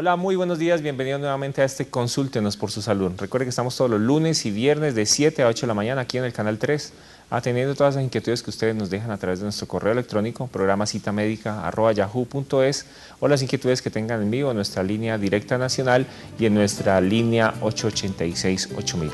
Hola, muy buenos días, bienvenidos nuevamente a este Consúltenos por su salud. Recuerde que estamos todos los lunes y viernes de 7 a 8 de la mañana aquí en el Canal 3, atendiendo todas las inquietudes que ustedes nos dejan a través de nuestro correo electrónico, programacitamedica@yahoo.es, o las inquietudes que tengan en vivo en nuestra línea directa nacional y en nuestra línea 886-8000.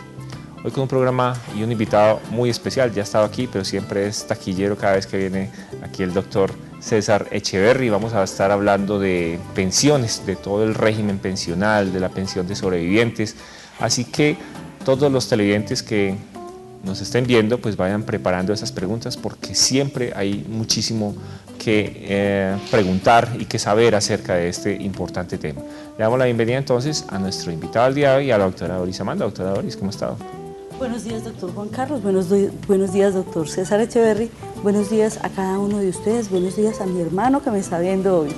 Hoy con un programa y un invitado muy especial, ya ha estado aquí, pero siempre es taquillero cada vez que viene aquí el doctor César Echeverry. Vamos a estar hablando de pensiones, de todo el régimen pensional, de la pensión de sobrevivientes. Así que todos los televidentes que nos estén viendo, pues vayan preparando esas preguntas porque siempre hay muchísimo que preguntar y que saber acerca de este importante tema. Le damos la bienvenida entonces a nuestro invitado al día de hoy, a la doctora Doris Amanda. Doctora Doris, ¿cómo ha estado? Buenos días, doctor Juan Carlos, buenos días, doctor César Echeverry, buenos días a cada uno de ustedes, buenos días a mi hermano que me está viendo hoy.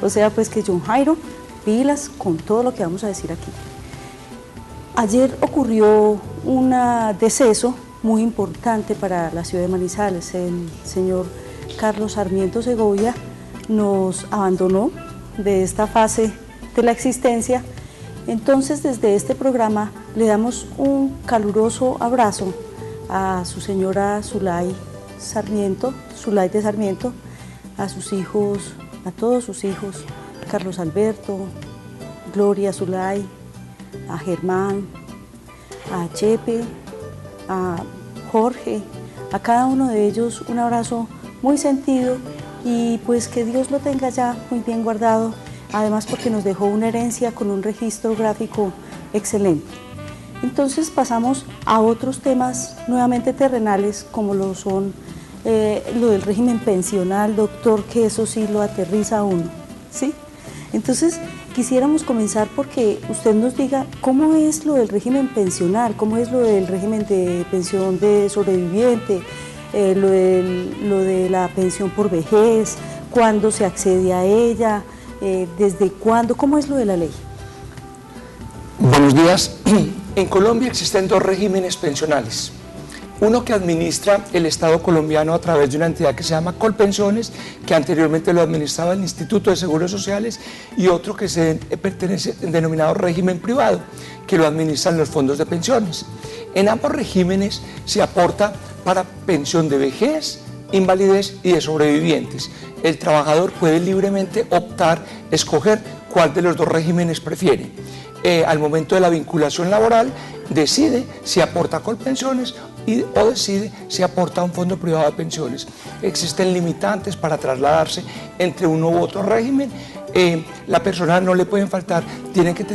O sea, pues que John Jairo, pilas con todo lo que vamos a decir aquí. Ayer ocurrió un deceso muy importante para la ciudad de Manizales. El señor Carlos Sarmiento Segovia nos abandonó de esta fase de la existencia. Entonces, desde este programa le damos un caluroso abrazo a su señora Zulay de Sarmiento, a sus hijos, a todos sus hijos, Carlos Alberto, Gloria Zulay, a Germán, a Chepe, a Jorge, a cada uno de ellos un abrazo muy sentido y pues que Dios lo tenga ya muy bien guardado. Además porque nos dejó una herencia con un registro gráfico excelente. Entonces pasamos a otros temas nuevamente terrenales, como lo son lo del régimen pensional, doctor, que eso sí lo aterriza a uno, ¿sí? Entonces quisiéramos comenzar porque usted nos diga cómo es lo del régimen pensional, cómo es lo del régimen de pensión de sobreviviente, lo de la pensión por vejez, cuándo se accede a ella, ¿desde cuándo? ¿Cómo es lo de la ley? Buenos días. En Colombia existen dos regímenes pensionales. Uno que administra el Estado colombiano a través de una entidad que se llama Colpensiones, que anteriormente lo administraba el Instituto de Seguros Sociales, y otro que se pertenece denominado régimen privado, que lo administran los fondos de pensiones. En ambos regímenes se aporta para pensión de vejez, invalidez y de sobrevivientes. El trabajador puede libremente optar, escoger cuál de los dos regímenes prefiere. Al momento de la vinculación laboral, decide si aporta a Colpensiones o decide si aporta a un fondo privado de pensiones. Existen limitantes para trasladarse entre uno u otro régimen. La persona no le pueden faltar, tiene que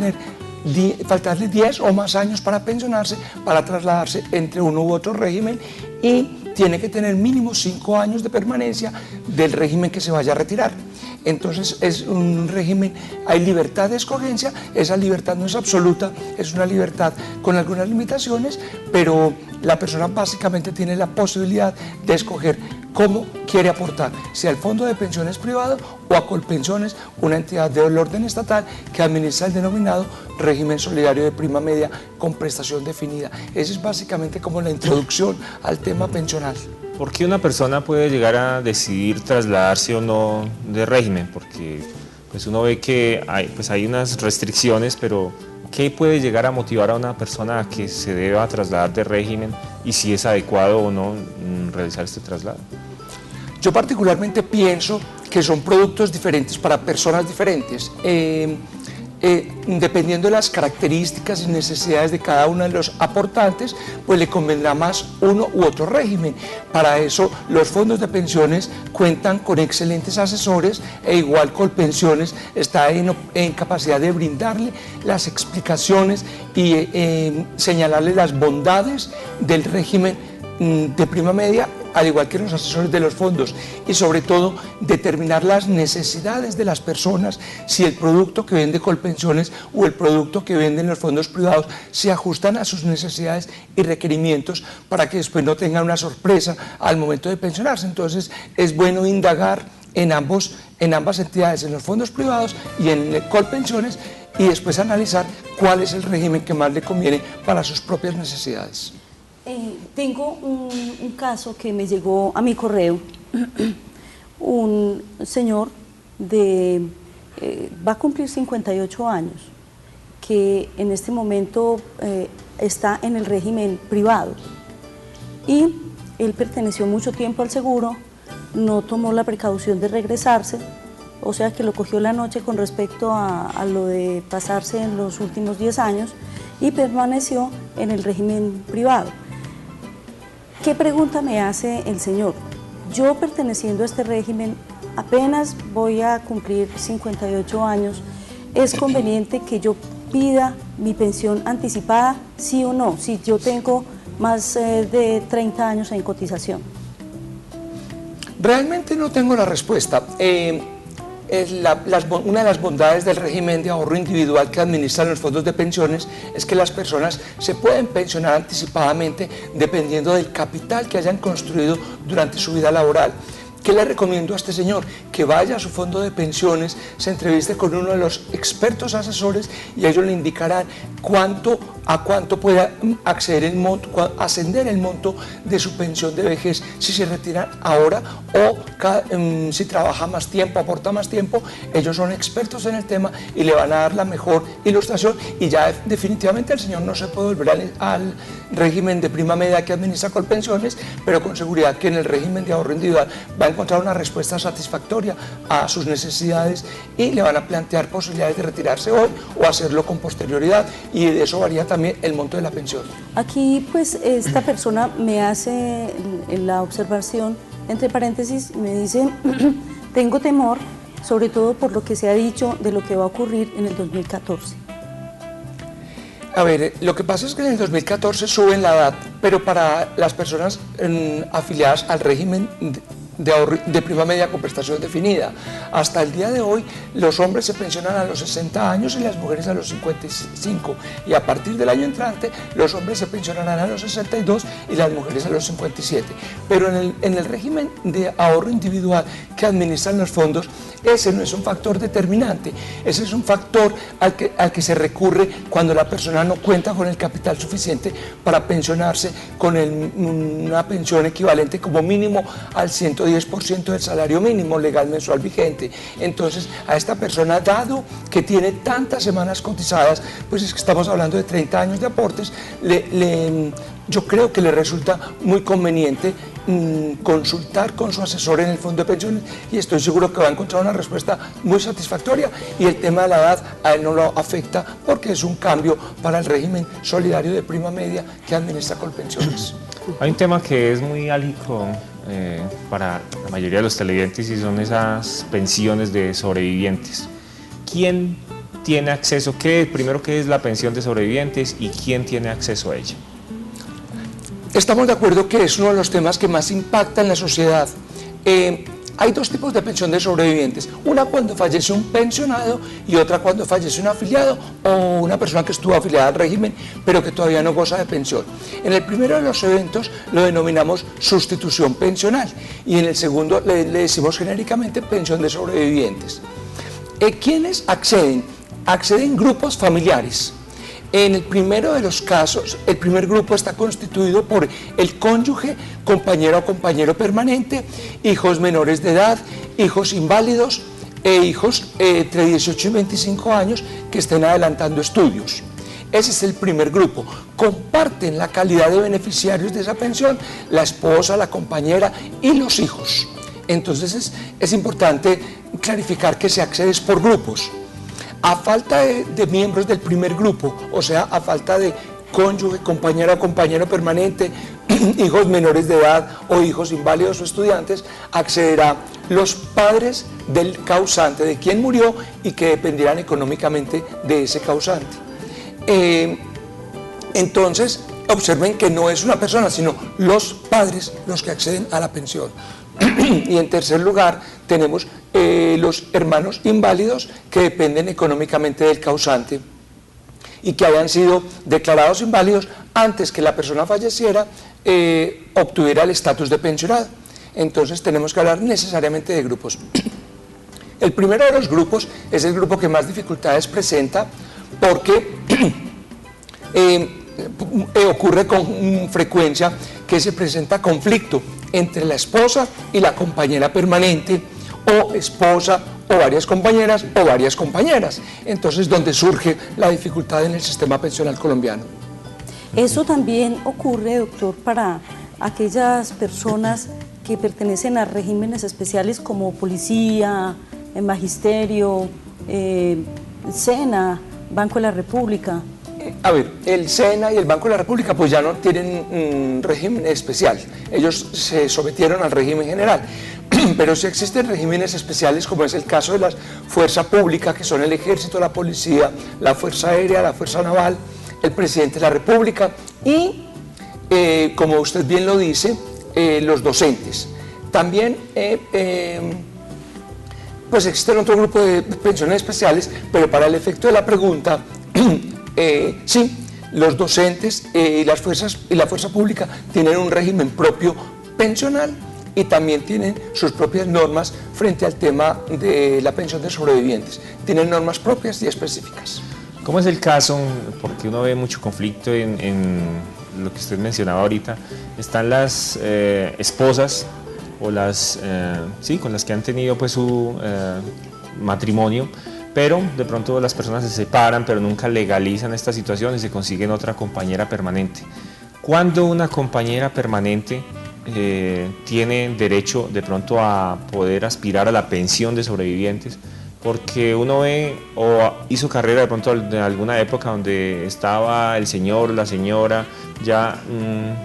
faltarle 10 o más años para pensionarse, para trasladarse entre uno u otro régimen, y tiene que tener mínimo 5 años de permanencia del régimen que se vaya a retirar. Entonces es un régimen, hay libertad de escogencia, esa libertad no es absoluta, es una libertad con algunas limitaciones, pero la persona básicamente tiene la posibilidad de escoger cómo quiere aportar, si al fondo de pensiones privado o a Colpensiones, una entidad del orden estatal que administra el denominado régimen solidario de prima media con prestación definida. Esa es básicamente como la introducción al tema pensional. ¿Por qué una persona puede llegar a decidir trasladarse o no de régimen? Porque pues uno ve que hay unas restricciones, pero ¿qué puede llegar a motivar a una persona a que se deba trasladar de régimen y si es adecuado o no realizar este traslado? Yo particularmente pienso que son productos diferentes para personas diferentes. Dependiendo de las características y necesidades de cada uno de los aportantes, pues le convendrá más uno u otro régimen. Para eso los fondos de pensiones cuentan con excelentes asesores e igual Colpensiones está en capacidad de brindarle las explicaciones y señalarle las bondades del régimen de prima media, al igual que los asesores de los fondos, y sobre todo determinar las necesidades de las personas, si el producto que vende Colpensiones o el producto que venden los fondos privados se ajustan a sus necesidades y requerimientos, para que después no tengan una sorpresa al momento de pensionarse. Entonces es bueno indagar en ambas entidades, en los fondos privados y en Colpensiones, y después analizar cuál es el régimen que más le conviene para sus propias necesidades. Tengo un caso que me llegó a mi correo, un señor de va a cumplir 58 años, que en este momento está en el régimen privado y él perteneció mucho tiempo al seguro, no tomó la precaución de regresarse, o sea que lo cogió la noche con respecto a lo de pasarse en los últimos 10 años y permaneció en el régimen privado. ¿Qué pregunta me hace el señor? Yo, perteneciendo a este régimen, apenas voy a cumplir 58 años, ¿es conveniente que yo pida mi pensión anticipada, sí o no, si yo tengo más de 30 años en cotización? Realmente no tengo la respuesta. Una de las bondades del régimen de ahorro individual que administran los fondos de pensiones es que las personas se pueden pensionar anticipadamente dependiendo del capital que hayan construido durante su vida laboral. ¿Qué le recomiendo a este señor? Que vaya a su fondo de pensiones, se entreviste con uno de los expertos asesores y ellos le indicarán a cuánto puede ascender el monto de su pensión de vejez si se retira ahora o si trabaja más tiempo, aporta más tiempo. Ellos son expertos en el tema y le van a dar la mejor ilustración y ya definitivamente el señor no se puede volver al régimen de prima media que administra Colpensiones, pero con seguridad que en el régimen de ahorro individual va a encontrar una respuesta satisfactoria a sus necesidades y le van a plantear posibilidades de retirarse hoy o hacerlo con posterioridad, y de eso varía también el monto de la pensión. Aquí pues esta persona me hace la observación, entre paréntesis, me dice, tengo temor, sobre todo por lo que se ha dicho de lo que va a ocurrir en el 2014. A ver, lo que pasa es que en el 2014 suben la edad, pero para las personas afiliadas al régimen de prima media con prestación definida. Hasta el día de hoy, los hombres se pensionan a los 60 años y las mujeres a los 55. Y a partir del año entrante, los hombres se pensionarán a los 62 y las mujeres a los 57. Pero en el régimen de ahorro individual que administran los fondos, ese no es un factor determinante. Ese es un factor al que se recurre cuando la persona no cuenta con el capital suficiente para pensionarse con una pensión equivalente como mínimo al 110% del salario mínimo legal mensual vigente. Entonces, a esta persona, dado que tiene tantas semanas cotizadas, pues es que estamos hablando de 30 años de aportes, yo creo que le resulta muy conveniente consultar con su asesor en el fondo de pensiones y estoy seguro que va a encontrar una respuesta muy satisfactoria, y el tema de la edad a él no lo afecta porque es un cambio para el régimen solidario de prima media que administra Colpensiones. Hay un tema que es muy álgico para la mayoría de los televidentes y son esas pensiones de sobrevivientes. ¿Quién tiene acceso? Primero, ¿qué es la pensión de sobrevivientes y quién tiene acceso a ella? Estamos de acuerdo que es uno de los temas que más impacta en la sociedad. Hay dos tipos de pensión de sobrevivientes, una cuando fallece un pensionado y otra cuando fallece un afiliado o una persona que estuvo afiliada al régimen pero que todavía no goza de pensión. En el primero de los eventos lo denominamos sustitución pensional y en el segundo le decimos genéricamente pensión de sobrevivientes. ¿Quiénes acceden? Acceden grupos familiares. En el primero de los casos, el primer grupo está constituido por el cónyuge, compañero o compañero permanente, hijos menores de edad, hijos inválidos e hijos entre 18 y 25 años que estén adelantando estudios. Ese es el primer grupo. Comparten la calidad de beneficiarios de esa pensión la esposa, la compañera y los hijos. Entonces es importante clarificar que se accede por grupos. A falta de miembros del primer grupo, o sea, a falta de cónyuge, compañera o compañero permanente, hijos menores de edad o hijos inválidos o estudiantes, accederá los padres del causante, de quien murió y que dependerán económicamente de ese causante. Entonces, observen que no es una persona, sino los padres los que acceden a la pensión. Y en tercer lugar tenemos los hermanos inválidos que dependen económicamente del causante y que hayan sido declarados inválidos antes que la persona falleciera, obtuviera el estatus de pensionado. Entonces tenemos que hablar necesariamente de grupos. El primero de los grupos es el grupo que más dificultades presenta porque ocurre con frecuencia que se presenta conflicto entre la esposa y la compañera permanente, o esposa o varias compañeras o varias compañeras. Entonces, donde surge la dificultad en el sistema pensional colombiano. Eso también ocurre, doctor, para aquellas personas que pertenecen a regímenes especiales como policía, magisterio, SENA, Banco de la República. A ver, el SENA y el Banco de la República pues ya no tienen régimen especial, ellos se sometieron al régimen general, pero sí existen regímenes especiales como es el caso de la fuerza pública, que son el ejército, la policía, la fuerza aérea, la fuerza naval, el presidente de la República y, como usted bien lo dice, los docentes. También pues existen otro grupo de pensiones especiales, pero para el efecto de la pregunta, sí, los docentes y la fuerza pública tienen un régimen propio pensional y también tienen sus propias normas frente al tema de la pensión de sobrevivientes. Tienen normas propias y específicas. ¿Cómo es el caso? Porque uno ve mucho conflicto en lo que usted mencionaba ahorita. Están las esposas o sí, con las que han tenido pues su matrimonio, pero de pronto las personas se separan, pero nunca legalizan esta situación y se consiguen otra compañera permanente. ¿Cuándo una compañera permanente tiene derecho de pronto a poder aspirar a la pensión de sobrevivientes? Porque uno ve o hizo carrera de pronto en alguna época donde estaba el señor, la señora, ya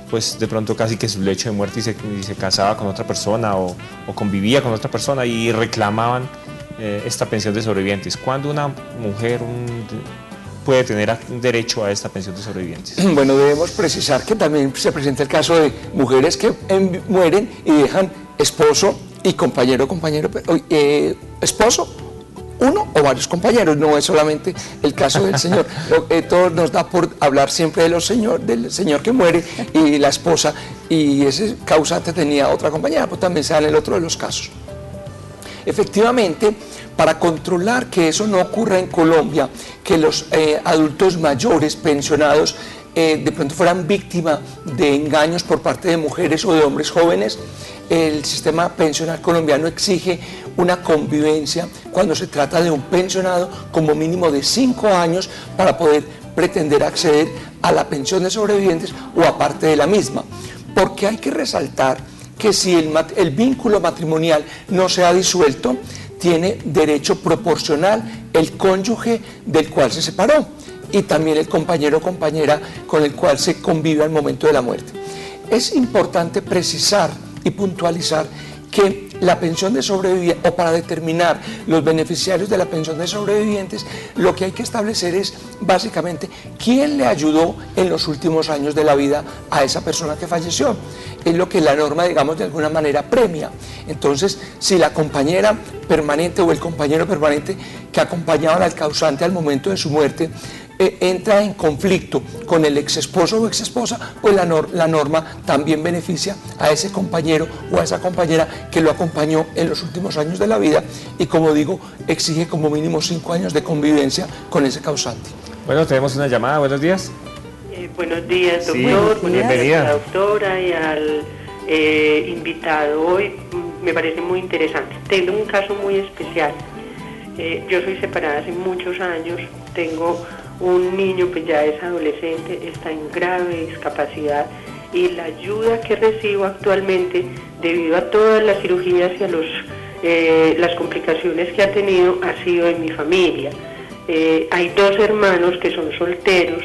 pues de pronto casi que su lecho de muerte y se casaba con otra persona o convivía con otra persona y reclamaban esta pensión de sobrevivientes. ¿Cuándo una mujer puede tener derecho a esta pensión de sobrevivientes? Bueno, debemos precisar que también se presenta el caso de mujeres que mueren y dejan esposo y esposo, uno o varios compañeros, no es solamente el caso del señor. Todo nos da por hablar siempre del señor que muere y la esposa, y ese causante tenía otra compañera, pues también se da en el otro de los casos. Efectivamente, para controlar que eso no ocurra en Colombia, que los adultos mayores pensionados de pronto fueran víctimas de engaños por parte de mujeres o de hombres jóvenes, el sistema pensional colombiano exige una convivencia cuando se trata de un pensionado como mínimo de 5 años para poder pretender acceder a la pensión de sobrevivientes o a parte de la misma. Porque hay que resaltar que si el vínculo matrimonial no se ha disuelto, tiene derecho proporcional el cónyuge del cual se separó y también el compañero o compañera con el cual se convive al momento de la muerte. Es importante precisar y puntualizar que la pensión de sobrevivientes, o para determinar los beneficiarios de la pensión de sobrevivientes, lo que hay que establecer es básicamente quién le ayudó en los últimos años de la vida a esa persona que falleció. Es lo que la norma, digamos, de alguna manera premia. Entonces, si la compañera permanente o el compañero permanente que acompañaban al causante al momento de su muerte entra en conflicto con el ex esposo o ex esposa, pues la norma también beneficia a ese compañero o a esa compañera que lo acompañó en los últimos años de la vida y, como digo, exige como mínimo 5 años de convivencia con ese causante. Bueno, tenemos una llamada. Buenos días. Buenos días, doctor. Sí, bienvenida. A la doctora y al invitado hoy. Me parece muy interesante. Tengo un caso muy especial. Yo soy separada hace muchos años. Tengo un niño, pues ya es adolescente, está en grave discapacidad y la ayuda que recibo actualmente, debido a todas las cirugías y a las complicaciones que ha tenido, ha sido en mi familia. Hay 2 hermanos que son solteros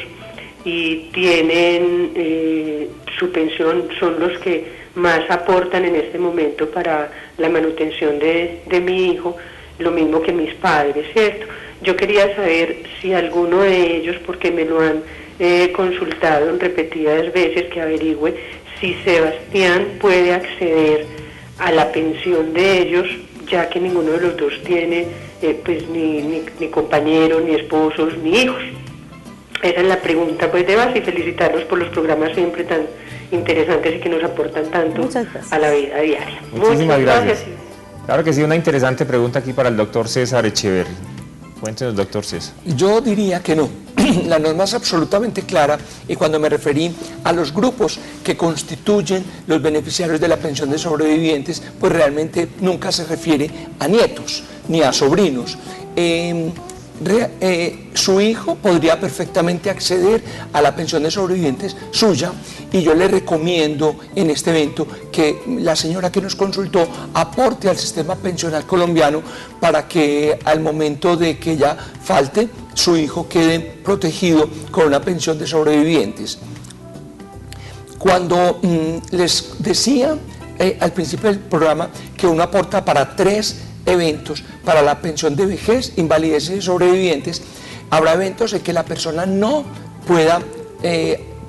y tienen su pensión, son los que más aportan en este momento para la manutención de mi hijo, lo mismo que mis padres, ¿cierto? Yo quería saber si alguno de ellos, porque me lo han consultado en repetidas veces, que averigüe si Sebastián puede acceder a la pensión de ellos, ya que ninguno de los dos tiene pues ni compañeros, ni esposos, ni hijos. Esa es la pregunta pues de base, y felicitarlos por los programas siempre tan interesantes y que nos aportan tanto a la vida diaria. Muchísimas gracias. Claro que sí, una interesante pregunta aquí para el doctor César Echeverry. Cuéntenos, doctor César. Yo diría que no. la norma es absolutamente clara, y cuando me referí a los grupos que constituyen los beneficiarios de la pensión de sobrevivientes, pues realmente nunca se refiere a nietos ni a sobrinos. Su hijo podría perfectamente acceder a la pensión de sobrevivientes suya, y yo le recomiendo en este evento que la señora que nos consultó aporte al sistema pensional colombiano para que al momento de que ella falte, su hijo quede protegido con una pensión de sobrevivientes. Cuando les decía al principio del programa que uno aporta para 3 eventos para la pensión de vejez, invalidez y sobrevivientes, habrá eventos en que la persona no pueda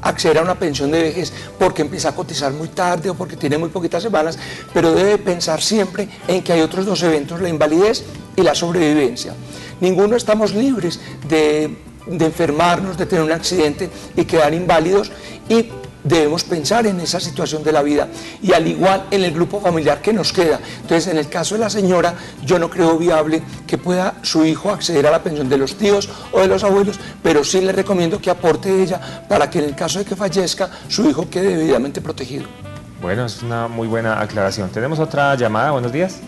acceder a una pensión de vejez porque empieza a cotizar muy tarde o porque tiene muy poquitas semanas, pero debe pensar siempre en que hay otros 2 eventos, la invalidez y la sobrevivencia. Ninguno estamos libres de enfermarnos, de tener un accidente y quedar inválidos, y debemos pensar en esa situación de la vida, y al igual en el grupo familiar que nos queda. Entonces, en el caso de la señora, yo no creo viable que pueda su hijo acceder a la pensión de los tíos o de los abuelos, pero sí le recomiendo que aporte ella para que en el caso de que fallezca, su hijo quede debidamente protegido. Bueno, es una muy buena aclaración. Tenemos otra llamada. Buenos días.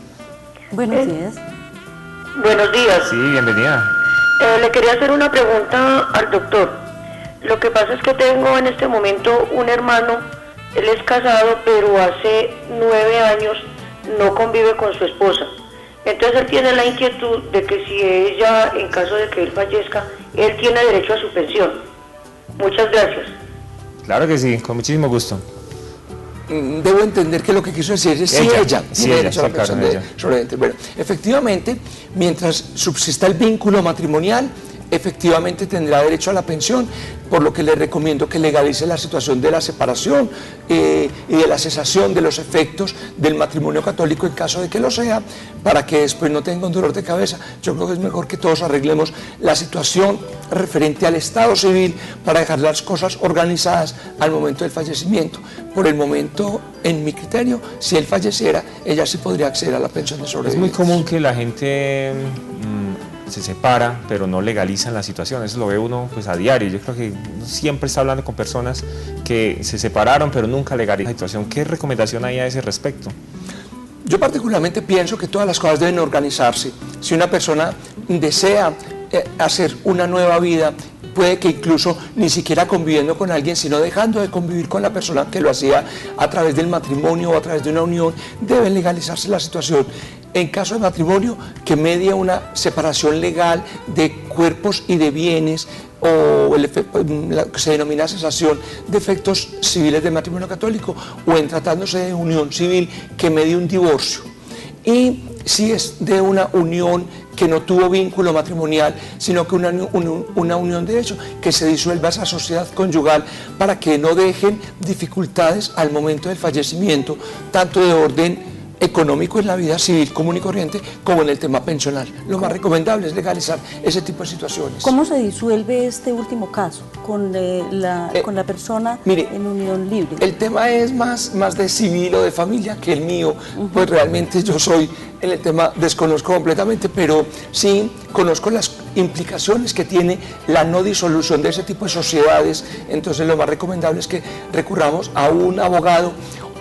Buenos días. Buenos días. Sí, bienvenida. Le quería hacer una pregunta al doctor. Lo que pasa es que tengo en este momento un hermano, él es casado, pero hace 9 años no convive con su esposa. Entonces él tiene la inquietud de que si ella, en caso de que él fallezca, él tiene derecho a su pensión. Muchas gracias. Claro que sí, con muchísimo gusto. Debo entender que lo que quiso decir es si ella tiene derecho a la pensión de sobrevivientes. Bueno, efectivamente, mientras subsista el vínculo matrimonial, efectivamente tendrá derecho a la pensión, por lo que le recomiendo que legalice la situación de la separación y de la cesación de los efectos del matrimonio católico en caso de que lo sea, para que después no tenga un dolor de cabeza. Yo creo que es mejor que todos arreglemos la situación referente al estado civil para dejar las cosas organizadas al momento del fallecimiento. Por el momento, en mi criterio, si él falleciera, ella sí podría acceder a la pensión de sobrevivientes. Es muy común que la gente se separa, pero no legalizan la situación. Eso lo ve uno pues a diario. Yo creo que siempre está hablando con personas que se separaron, pero nunca legalizan la situación. ¿Qué recomendación hay a ese respecto? Yo particularmente pienso que todas las cosas deben organizarse. Si una persona desea hacer una nueva vida, puede que incluso ni siquiera conviviendo con alguien, sino dejando de convivir con la persona que lo hacía a través del matrimonio o a través de una unión, debe legalizarse la situación. En caso de matrimonio, que medie una separación legal de cuerpos y de bienes, o lo que se denomina cesación de efectos civiles del matrimonio católico, o en tratándose de unión civil, que medie un divorcio. Y si es de una unión que no tuvo vínculo matrimonial, sino que una unión de hecho, que se disuelva esa sociedad conyugal para que no dejen dificultades al momento del fallecimiento, tanto de orden económico en la vida civil común y corriente como en el tema pensional. Lo más recomendable es legalizar ese tipo de situaciones. ¿Cómo se disuelve este último caso con la persona en unión libre? El tema es más de civil o de familia que el mío, pues realmente yo soy en el tema, desconozco completamente, pero sí conozco las implicaciones que tiene la no disolución de ese tipo de sociedades. Entonces lo más recomendable es que recurramos a un abogado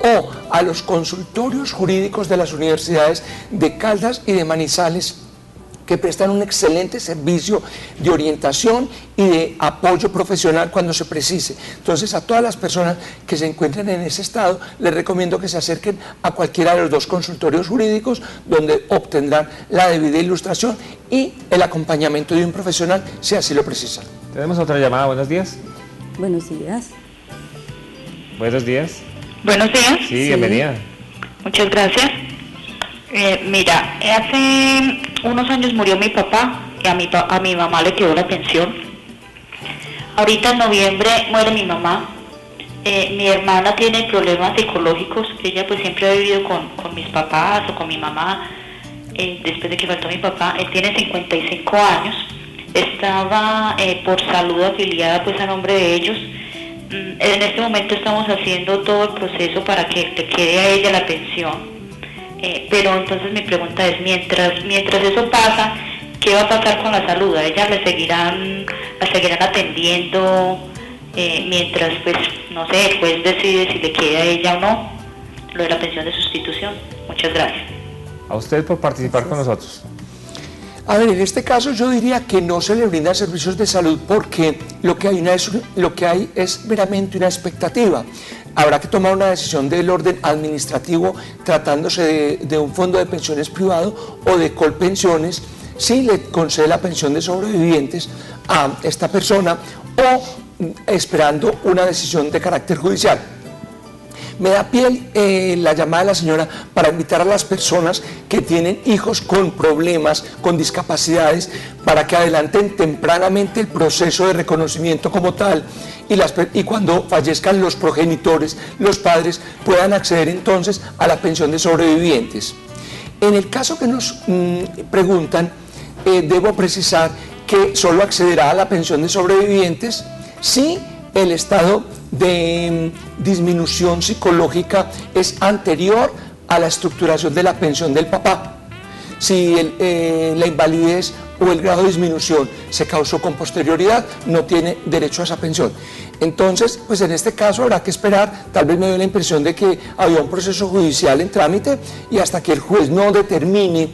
o a los consultorios jurídicos de las universidades de Caldas y de Manizales, que prestan un excelente servicio de orientación y de apoyo profesional cuando se precise. Entonces, a todas las personas que se encuentren en ese estado, les recomiendo que se acerquen a cualquiera de los 2 consultorios jurídicos, donde obtendrán la debida ilustración y el acompañamiento de un profesional, si así lo precisan. Tenemos otra llamada. Buenos días. Buenos días. Buenos días. Buenos días. Sí, bienvenida. Muchas gracias. Mira, hace unos años murió mi papá y a mi mamá le quedó la pensión. Ahorita en noviembre muere mi mamá. Mi hermana tiene problemas psicológicos. Ella pues siempre ha vivido con mis papás o con mi mamá. Después de que faltó mi papá, él tiene 55 años. Estaba por salud afiliada pues a nombre de ellos. En este momento estamos haciendo todo el proceso para que le quede a ella la pensión, pero entonces mi pregunta es, mientras eso pasa, ¿qué va a pasar con la salud? ¿A ella le seguirán ¿la seguirán atendiendo mientras, pues, no sé, el juez decide si le queda a ella o no lo de la pensión de sustitución? Muchas gracias. A usted por participar con nosotros. A ver, en este caso yo diría que no se le brindan servicios de salud porque lo que hay es meramente una expectativa. Habrá que tomar una decisión del orden administrativo tratándose de un fondo de pensiones privado o de Colpensiones, si le concede la pensión de sobrevivientes a esta persona o esperando una decisión de carácter judicial. Me da piel la llamada de la señora para invitar a las personas que tienen hijos con problemas, con discapacidades, para que adelanten tempranamente el proceso de reconocimiento como tal y cuando fallezcan los progenitores, los padres, puedan acceder entonces a la pensión de sobrevivientes. En el caso que nos preguntan, debo precisar que solo accederá a la pensión de sobrevivientes si el estado de disminución psicológica es anterior a la estructuración de la pensión del papá. Si la invalidez o el grado de disminución se causó con posterioridad, no tiene derecho a esa pensión. Entonces, pues en este caso habrá que esperar, tal vez me dio la impresión de que había un proceso judicial en trámite y hasta que el juez no determine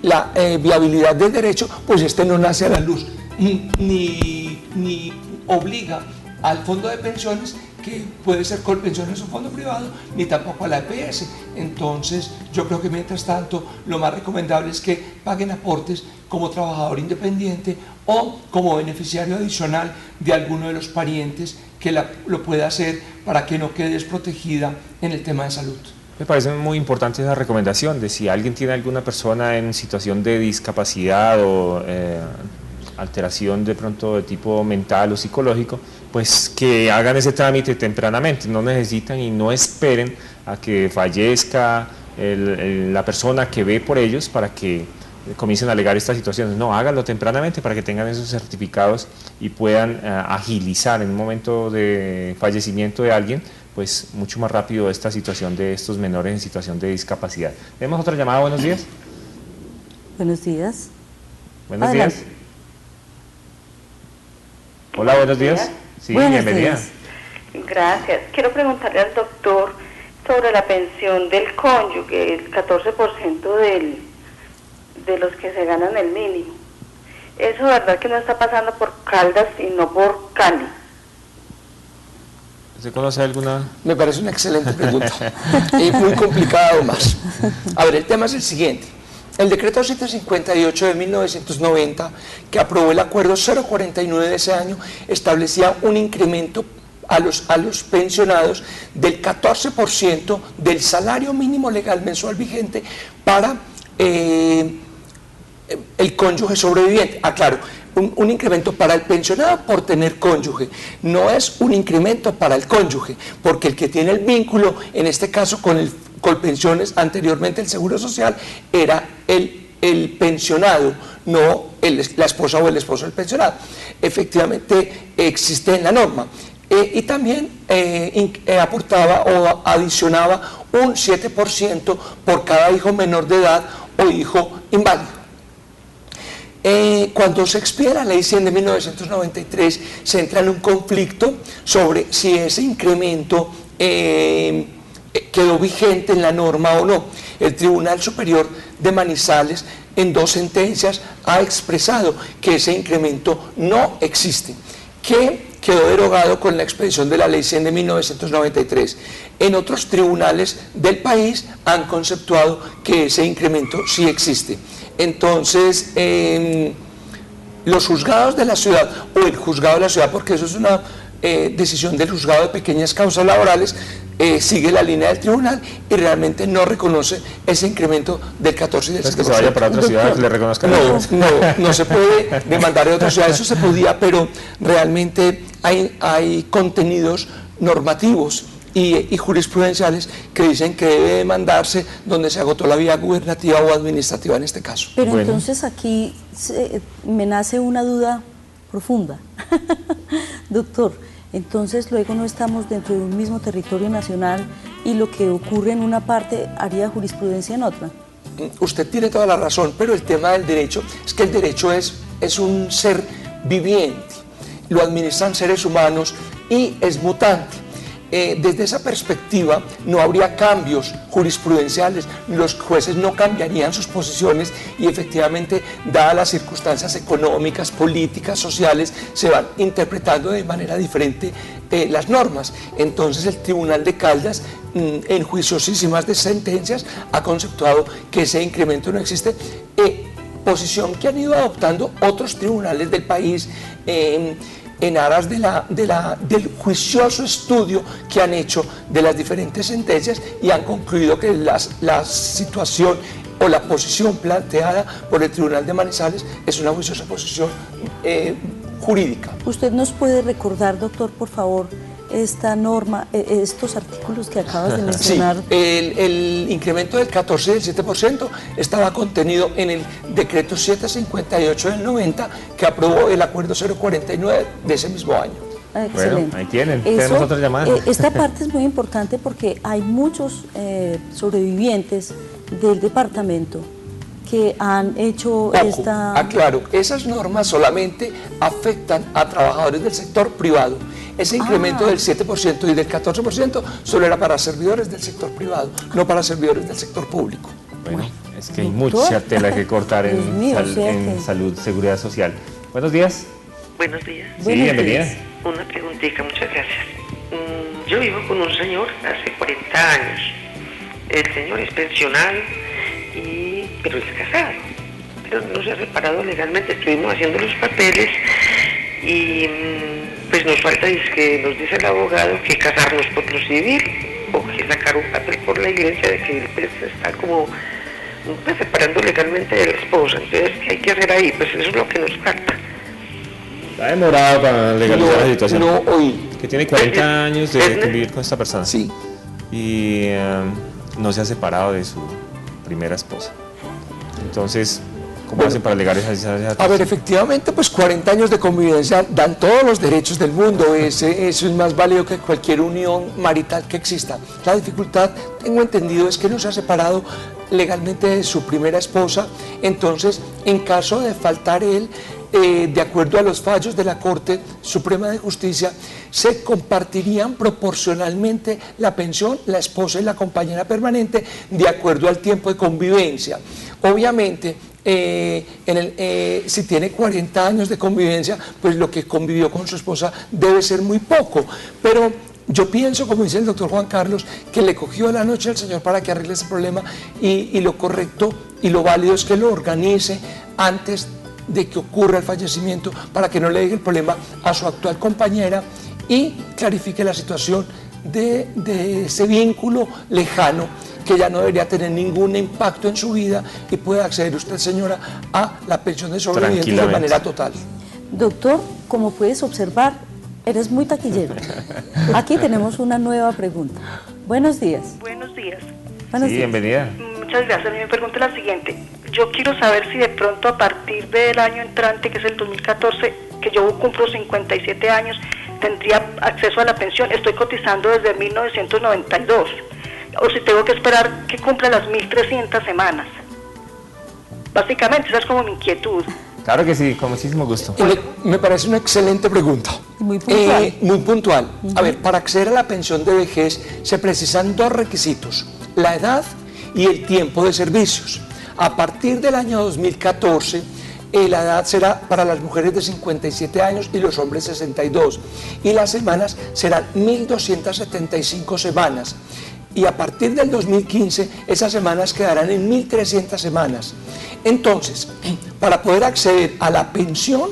la viabilidad del derecho, pues este no nace a la luz, ni obliga al fondo de pensiones, que puede ser Colpensiones o fondo privado, ni tampoco a la EPS. Entonces yo creo que mientras tanto lo más recomendable es que paguen aportes como trabajador independiente o como beneficiario adicional de alguno de los parientes que lo pueda hacer para que no quede desprotegida en el tema de salud. Me parece muy importante esa recomendación de si alguien tiene alguna persona en situación de discapacidad o alteración de pronto de tipo mental o psicológico, pues que hagan ese trámite tempranamente, no necesitan y no esperen a que fallezca la persona que ve por ellos para que comiencen a alegar estas situaciones. No, háganlo tempranamente para que tengan esos certificados y puedan agilizar en un momento de fallecimiento de alguien, pues mucho más rápido esta situación de estos menores en situación de discapacidad. Tenemos otra llamada, buenos días. Buenos días. Buenos días. Hola, buenos días. Sí, bienvenida. Gracias. Quiero preguntarle al doctor sobre la pensión del cónyuge, el 14% de los que se ganan el mínimo. Eso es verdad que no está pasando por Caldas y no por Cali. ¿Se conoce alguna? Me parece una excelente pregunta y muy complicada más. A ver, el tema es el siguiente. El decreto 758 de 1990, que aprobó el acuerdo 049 de ese año, establecía un incremento a los pensionados del 14% del salario mínimo legal mensual vigente para el cónyuge sobreviviente. Aclaro, un incremento para el pensionado por tener cónyuge, no es un incremento para el cónyuge, porque el que tiene el vínculo, en este caso con Colpensiones, anteriormente el Seguro Social, era el pensionado, no la esposa o el esposo del pensionado. Efectivamente existe en la norma. Y también aportaba o adicionaba un 7% por cada hijo menor de edad o hijo inválido. Cuando se expide la Ley 100 de 1993, se entra en un conflicto sobre si ese incremento quedó vigente en la norma o no. El Tribunal Superior de Manizales, en 2 sentencias, ha expresado que ese incremento no existe, que quedó derogado con la expedición de la Ley 100 de 1993. En otros tribunales del país han conceptuado que ese incremento sí existe. Entonces, los juzgados de la ciudad, o el juzgado de la ciudad, porque eso es una decisión del juzgado de pequeñas causas laborales, sigue la línea del tribunal y realmente no reconoce ese incremento del 14 y del 7%. ¿Es que se vaya para otra ciudad que le reconozcan? No se puede demandar de otra ciudad, eso se podía, pero realmente hay contenidos normativos y jurisprudenciales que dicen que debe demandarse donde se agotó la vía gubernativa o administrativa en este caso. Pero bueno, entonces aquí me nace una duda profunda. Doctor, entonces luego no estamos dentro de un mismo territorio nacional y lo que ocurre en una parte haría jurisprudencia en otra. Usted tiene toda la razón, pero el tema del derecho es que el derecho es un ser viviente. lo administran seres humanos y es mutante. Desde esa perspectiva no habría cambios jurisprudenciales, los jueces no cambiarían sus posiciones y efectivamente, dadas las circunstancias económicas, políticas, sociales, se van interpretando de manera diferente las normas. Entonces el Tribunal de Caldas, en juiciosísimas de sentencias, ha conceptuado que ese incremento no existe, posición que han ido adoptando otros tribunales del país en aras del juicioso estudio que han hecho de las diferentes sentencias y han concluido que la situación o la posición planteada por el Tribunal de Manizales es una juiciosa posición jurídica. ¿Usted nos puede recordar, doctor, por favor, esta norma, estos artículos que acabas de mencionar? Sí, el incremento del 14 y del 7% estaba contenido en el decreto 758 del 90 que aprobó el acuerdo 049 de ese mismo año. Excelente. Bueno, ahí tienen, tenemos otra llamada. Esta parte es muy importante porque hay muchos sobrevivientes del departamento que han hecho esta... Aclaro, esas normas solamente afectan a trabajadores del sector privado. Ese incremento del 7% y del 14% solo era para servidores del sector privado, no para servidores del sector público. Bueno, es que hay mucha tela que cortar en salud, seguridad social. Buenos días. Buenos días. Sí, bienvenida. Una preguntita, muchas gracias. Yo vivo con un señor hace 40 años. El señor es pensional, pero es casado. Pero no se ha separado legalmente. Estuvimos haciendo los papeles y pues nos falta, que nos dice el abogado, que casarnos por lo civil o que sacar un papel por la iglesia de que él pues, está como pues, separando legalmente de la esposa. Entonces, ¿qué hay que hacer ahí? Pues eso es lo que nos falta. Está demorado para legalizar la situación. No, hoy. Que tiene 40 años de convivir con esta persona. Sí. Y no se ha separado de su primera esposa. Entonces, ¿cómo hacen para legalizar esa situación? A ver, efectivamente, pues 40 años de convivencia dan todos los derechos del mundo. Eso es más válido que cualquier unión marital que exista. La dificultad, tengo entendido, es que no se ha separado legalmente de su primera esposa. Entonces, en caso de faltar él, de acuerdo a los fallos de la Corte Suprema de Justicia, se compartirían proporcionalmente la pensión, la esposa y la compañera permanente, de acuerdo al tiempo de convivencia. Obviamente, si tiene 40 años de convivencia, pues lo que convivió con su esposa debe ser muy poco, pero yo pienso, como dice el doctor Juan Carlos, que le cogió la noche al señor para que arregle ese problema y lo correcto y lo válido es que lo organice antes de que ocurra el fallecimiento para que no le deje el problema a su actual compañera y clarifique la situación de ese vínculo lejano que ya no debería tener ningún impacto en su vida y puede acceder usted, señora, a la pensión de sobrevivientes de manera total. Doctor, como puedes observar, eres muy taquillero. Aquí tenemos una nueva pregunta. Buenos días. Buenos días. Buenos días. Bienvenida. Muchas gracias. Mi pregunta es la siguiente. Yo quiero saber si de pronto a partir del año entrante, que es el 2014, que yo cumplo 57 años, tendría acceso a la pensión. Estoy cotizando desde 1992. O si tengo que esperar que cumpla las 1.300 semanas. Básicamente, esa es como mi inquietud. Claro que sí, con muchísimo gusto. Me parece una excelente pregunta. Muy puntual. Muy puntual. A ver, para acceder a la pensión de vejez se precisan dos requisitos: la edad y el tiempo de servicios. A partir del año 2014, la edad será para las mujeres de 57 años y los hombres 62. Y las semanas serán 1.275 semanas. Y a partir del 2015, esas semanas quedarán en 1.300 semanas. Entonces, para poder acceder a la pensión,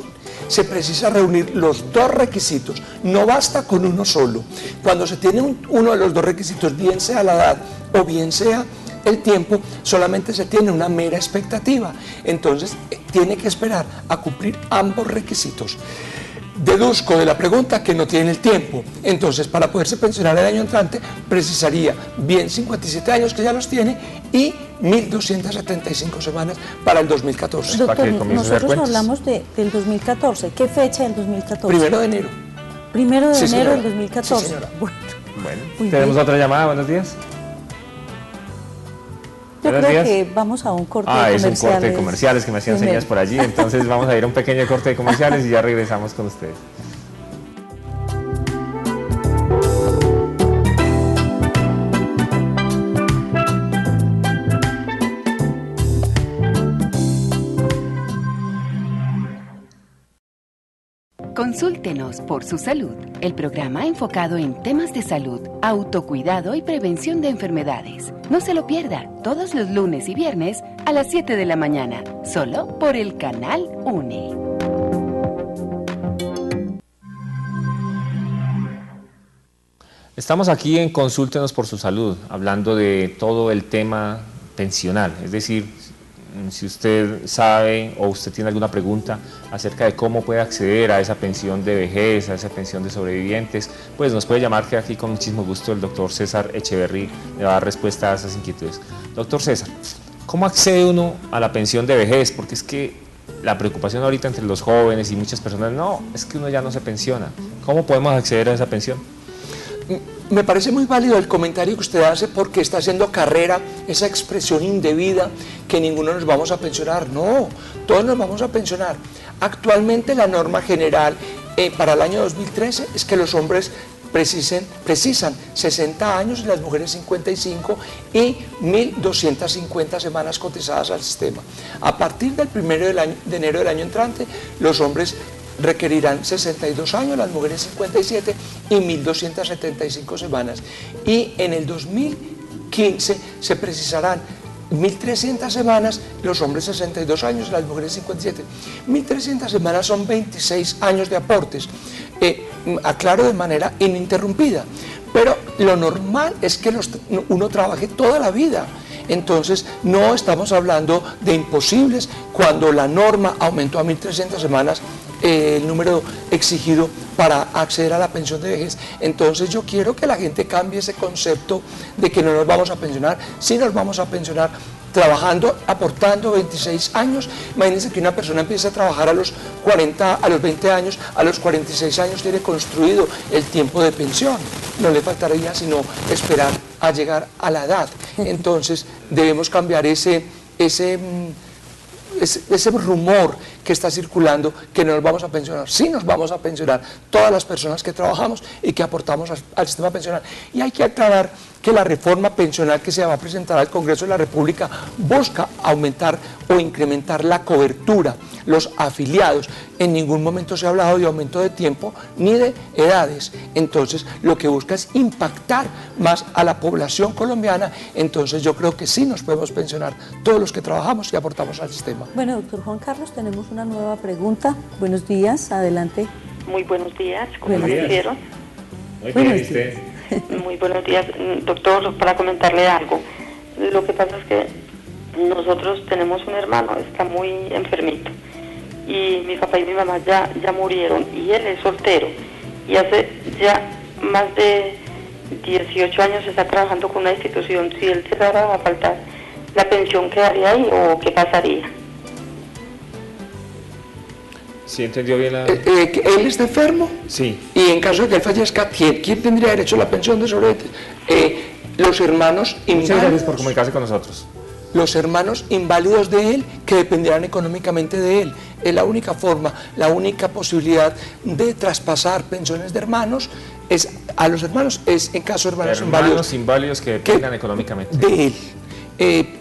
se precisa reunir los dos requisitos. No basta con uno solo. Cuando se tiene uno de los dos requisitos, bien sea la edad o bien sea el tiempo, solamente se tiene una mera expectativa. Entonces, tiene que esperar a cumplir ambos requisitos. Deduzco de la pregunta que no tiene el tiempo. Entonces, para poderse pensionar el año entrante, precisaría bien 57 años, que ya los tiene, y 1.275 semanas para el 2014. Doctor, nosotros hablamos del 2014. ¿Qué fecha del 2014? 1 de enero. 1 de Sí, enero del señora. 2014. Sí, señora. Bueno, tenemos otra llamada. Buenos días. Yo Buenos creo días. que vamos a un corte de Es comerciales. un corte de comerciales que me hacían Primero. señas por allí. Entonces vamos a ir a un pequeño corte de comerciales y ya regresamos con ustedes. Consúltenos por su salud, el programa enfocado en temas de salud, autocuidado y prevención de enfermedades. No se lo pierda, todos los lunes y viernes a las 7 de la mañana, solo por el canal UNE. Estamos aquí en Consúltenos por su salud, hablando de todo el tema pensional, es decir, si usted sabe o usted tiene alguna pregunta acerca de cómo puede acceder a esa pensión de vejez, a esa pensión de sobrevivientes, pues nos puede llamar, que aquí con muchísimo gusto el doctor César Echeverry le va a dar respuesta a esas inquietudes. Doctor César, ¿cómo accede uno a la pensión de vejez? Porque es que la preocupación ahorita entre los jóvenes y muchas personas, no, es que uno ya no se pensiona. ¿Cómo podemos acceder a esa pensión? Me parece muy válido el comentario que usted hace, porque está haciendo carrera esa expresión indebida que ninguno nos vamos a pensionar. No, todos nos vamos a pensionar. Actualmente la norma general para el año 2013 es que los hombres precisan 60 años y las mujeres 55 y 1.250 semanas cotizadas al sistema. A partir del 1 de enero del año entrante, los hombres requerirán 62 años, las mujeres 57 y 1.275 semanas. Y en el 2015 se precisarán 1.300 semanas, los hombres 62 años, las mujeres 57. 1.300 semanas son 26 años de aportes, aclaro, de manera ininterrumpida. Pero lo normal es que uno trabaje toda la vida. Entonces no estamos hablando de imposibles cuando la norma aumentó a 1.300 semanas el número exigido para acceder a la pensión de vejez. Entonces yo quiero que la gente cambie ese concepto de que no nos vamos a pensionar. Sí nos vamos a pensionar trabajando, aportando 26 años. Imagínense que una persona empieza a trabajar a los 40, a los 20 años, a los 46 años tiene construido el tiempo de pensión. No le faltaría sino esperar a llegar a la edad. Entonces debemos cambiar ese rumor que está circulando, que no nos vamos a pensionar. Sí nos vamos a pensionar todas las personas que trabajamos y que aportamos al sistema pensional. Y hay que aclarar que la reforma pensional que se va a presentar al Congreso de la República busca aumentar o incrementar la cobertura, los afiliados. En ningún momento se ha hablado de aumento de tiempo ni de edades. Entonces lo que busca es impactar más a la población colombiana. Entonces yo creo que sí nos podemos pensionar todos los que trabajamos y aportamos al sistema. Bueno, doctor Juan Carlos, tenemos una nueva pregunta. Buenos días, adelante. Muy buenos días, ¿cómo me hicieron? Muy bien, Muy buenos días, doctor, para comentarle algo. Lo que pasa es que nosotros tenemos un hermano, está muy enfermito, y mi papá y mi mamá ya murieron, y él es soltero, y hace ya más de 18 años está trabajando con una institución. Si él se va a faltar, ¿la pensión quedaría ahí o qué pasaría? ¿Sí entendió bien la...? ¿Él está enfermo? Sí. Y en caso de que él fallezca, ¿quién tendría derecho a la pensión de sobrevivientes? Los hermanos inválidos. Muchas gracias por comunicarse con nosotros. Los hermanos inválidos de él, que dependerán económicamente de él. Es la única forma, la única posibilidad de traspasar pensiones de hermanos a los hermanos, es en caso de hermanos inválidos que dependan económicamente de él.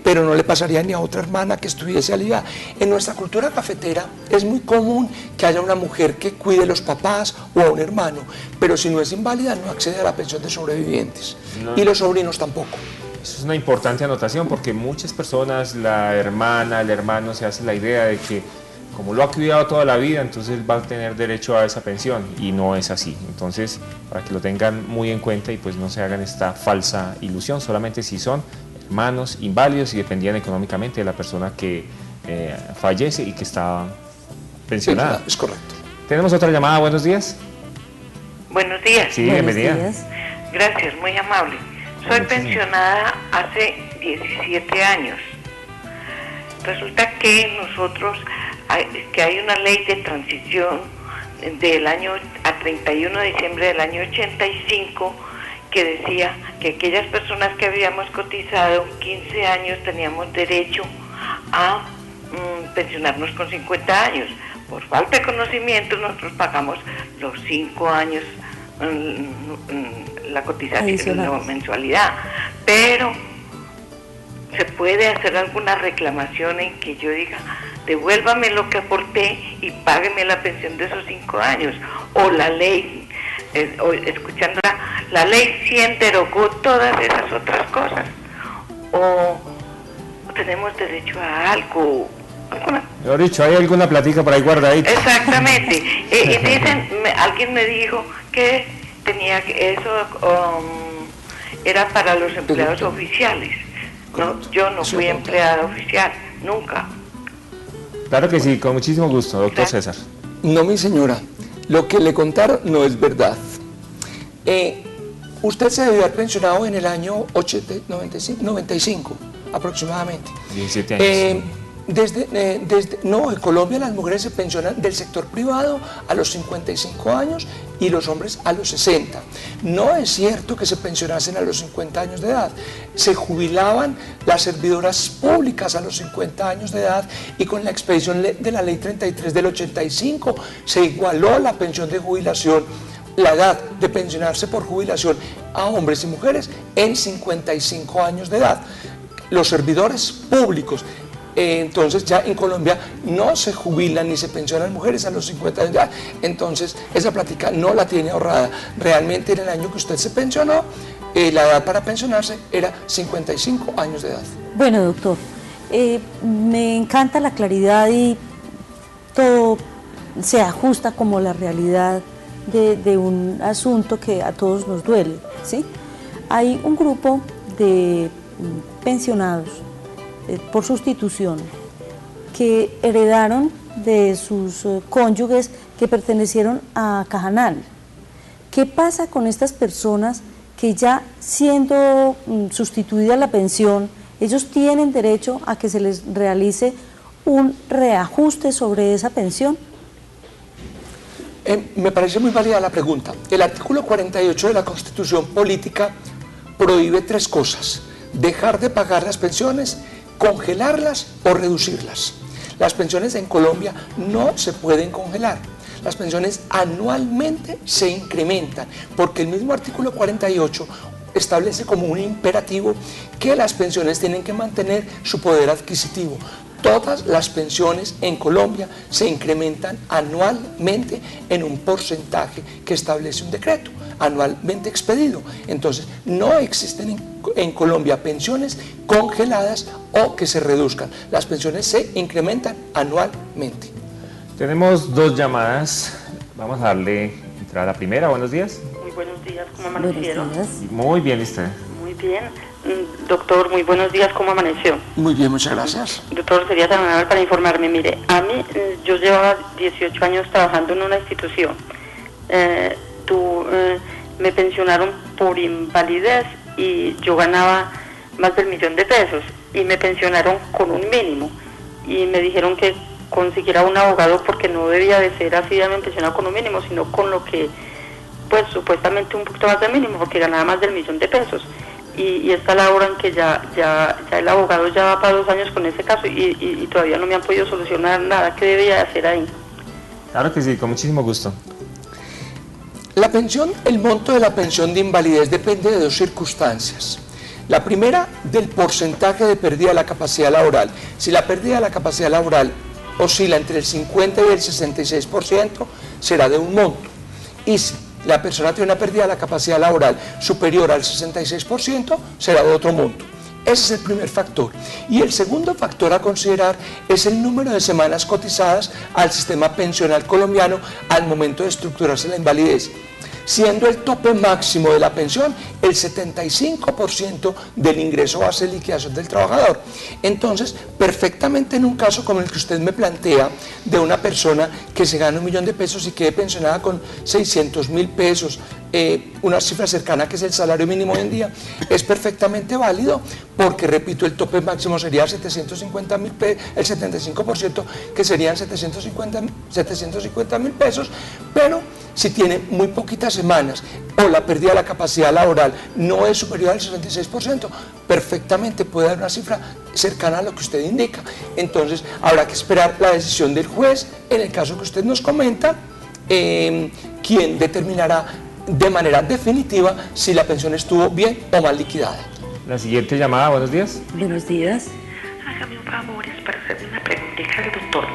Pero no le pasaría ni a otra hermana que estuviese aliada. En nuestra cultura cafetera es muy común que haya una mujer que cuide a los papás o a un hermano, pero si no es inválida no accede a la pensión de sobrevivientes, y los sobrinos tampoco. Eso es una importante anotación, porque muchas personas, la hermana, el hermano, se hace la idea de que como lo ha cuidado toda la vida, entonces va a tener derecho a esa pensión, y no es así. Entonces, para que lo tengan muy en cuenta y pues no se hagan esta falsa ilusión, solamente si son hermanos inválidos y dependían económicamente de la persona que fallece y que está pensionada. Sí, es correcto. Tenemos otra llamada, buenos días. Buenos días. Sí, bienvenida. Gracias, muy amable. Soy pensionada hace 17 años. Resulta que nosotros, que hay una ley de transición del año a 31 de diciembre del año 85, que decía que aquellas personas que habíamos cotizado 15 años teníamos derecho a pensionarnos con 50 años. Por falta de conocimiento nosotros pagamos los 5 años la cotización, la mensualidad, pero se puede hacer alguna reclamación en que yo diga devuélvame lo que aporté y págueme la pensión de esos 5 años. O la ley, escuchando la ley 100 derogó todas esas otras cosas. O tenemos derecho a algo. Mejor dicho, ¿hay alguna platica por ahí guardadita? Exactamente. Y dicen, alguien me dijo que tenía que eso era para los empleados oficiales. No, yo no fui empleada oficial, nunca. Claro que sí, con muchísimo gusto, doctor César. No, mi señora, lo que le contaron no es verdad. Usted se debió haber pensionado en el año 95 aproximadamente. 17 años. No, en Colombia las mujeres se pensionan del sector privado a los 55 años y los hombres a los 60. No es cierto que se pensionasen a los 50 años de edad. Se jubilaban las servidoras públicas a los 50 años de edad y con la expedición de la ley 33 del 85 se igualó la pensión de jubilación, la edad de pensionarse por jubilación a hombres y mujeres en 55 años de edad. Los servidores públicos, entonces ya en Colombia no se jubilan ni se pensionan mujeres a los 50 años de edad. Entonces esa plática no la tiene ahorrada. Realmente en el año que usted se pensionó, la edad para pensionarse era 55 años de edad. Bueno, doctor, me encanta la claridad y todo se ajusta como la realidad de un asunto que a todos nos duele, ¿sí? Hay un grupo de pensionados por sustitución que heredaron de sus cónyuges que pertenecieron a Cajanal. ¿Qué pasa con estas personas que ya siendo sustituida la pensión, ellos tienen derecho a que se les realice un reajuste sobre esa pensión? Me parece muy válida la pregunta. El artículo 48 de la Constitución Política prohíbe 3 cosas: dejar de pagar las pensiones, congelarlas o reducirlas. Las pensiones en Colombia no se pueden congelar. Las pensiones anualmente se incrementan porque el mismo artículo 48 establece como un imperativo que las pensiones tienen que mantener su poder adquisitivo. Todas las pensiones en Colombia se incrementan anualmente en un porcentaje que establece un decreto, anualmente expedido. Entonces, no existen en Colombia pensiones congeladas o que se reduzcan. Las pensiones se incrementan anualmente. Tenemos 2 llamadas. Vamos a darle entrada a la primera. Buenos días. Muy buenos días, ¿cómo amanecieron? Muy bien, ¿usted? Muy bien. Doctor, muy buenos días, ¿cómo amaneció? Muy bien, muchas gracias. Doctor, sería tan amable para informarme. Mire, a mí, yo llevaba 18 años trabajando en una institución. Me pensionaron por invalidez y yo ganaba más del $1.000.000 y me pensionaron con un mínimo y me dijeron que consiguiera un abogado porque no debía de ser así de pensionado con un mínimo, sino con lo que, pues supuestamente un poquito más del mínimo, porque ganaba más del $1.000.000. Y está la hora en que ya el abogado ya va para 2 años con ese caso y todavía no me han podido solucionar nada. ¿Qué debería de hacer ahí? Claro que sí, con muchísimo gusto. La pensión, el monto de la pensión de invalidez depende de 2 circunstancias. La primera, del porcentaje de pérdida de la capacidad laboral. Si la pérdida de la capacidad laboral oscila entre el 50 y el 66%, será de un monto. Y si la persona tiene una pérdida de la capacidad laboral superior al 66%, será de otro monto. Ese es el primer factor. Y el segundo factor a considerar es el número de semanas cotizadas al sistema pensional colombiano al momento de estructurarse la invalidez, siendo el tope máximo de la pensión el 75% del ingreso base de liquidación del trabajador. Entonces, perfectamente en un caso como el que usted me plantea, de una persona que se gana $1.000.000 y quede pensionada con $600.000, una cifra cercana que es el salario mínimo hoy en día, es perfectamente válido porque, repito, el tope máximo sería $750.000, el 75% que serían $750.000, pero si tiene muy poquitas semanas o la pérdida de la capacidad laboral no es superior al 66%, perfectamente puede dar una cifra cercana a lo que usted indica. Entonces habrá que esperar la decisión del juez, en el caso que usted nos comenta, quien determinará de manera definitiva si la pensión estuvo bien o mal liquidada. La siguiente llamada, buenos días. Buenos días. Hágame un favores para hacerle una preguntita al doctor.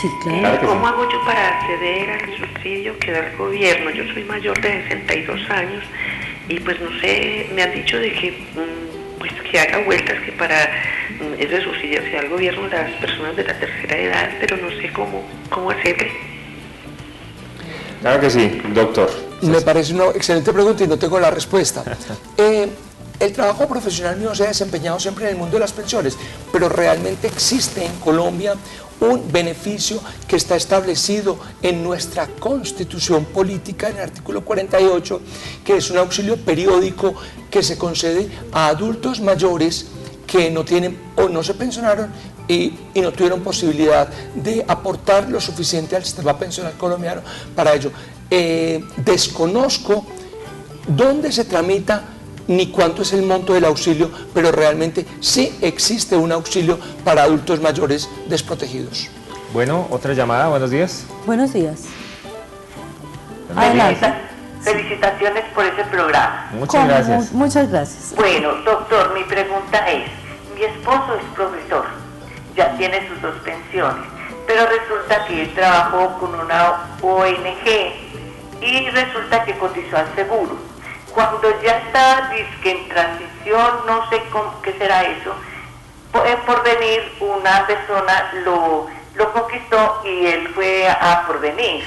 Sí, claro. ¿Cómo hago yo para acceder al subsidio que da el gobierno? Yo soy mayor de 62 años y pues no sé, me han dicho de que pues que haga vueltas que para ese subsidio sea el gobierno de las personas de la tercera edad, pero no sé cómo hacerle. Claro que sí, doctor. Me parece una excelente pregunta y no tengo la respuesta. El trabajo profesional mío se ha desempeñado siempre en el mundo de las pensiones, pero realmente existe en Colombia un beneficio que está establecido en nuestra Constitución Política, en el artículo 48, que es un auxilio periódico que se concede a adultos mayores que no tienen o no se pensionaron y no tuvieron posibilidad de aportar lo suficiente al sistema pensional colombiano para ello. Desconozco dónde se tramita ni cuánto es el monto del auxilio, pero realmente sí existe un auxilio para adultos mayores desprotegidos. Bueno, otra llamada, buenos días. Buenos días. Adelante. Felicitaciones por ese programa. Muchas gracias. Muchas gracias. Bueno, doctor, mi pregunta es, mi esposo es profesor, ya tiene sus 2 pensiones, pero resulta que él trabajó con una ONG y resulta que cotizó al seguro. Cuando ya está disque en transición, no sé qué será eso, por venir una persona lo conquistó y él fue a Porvenir.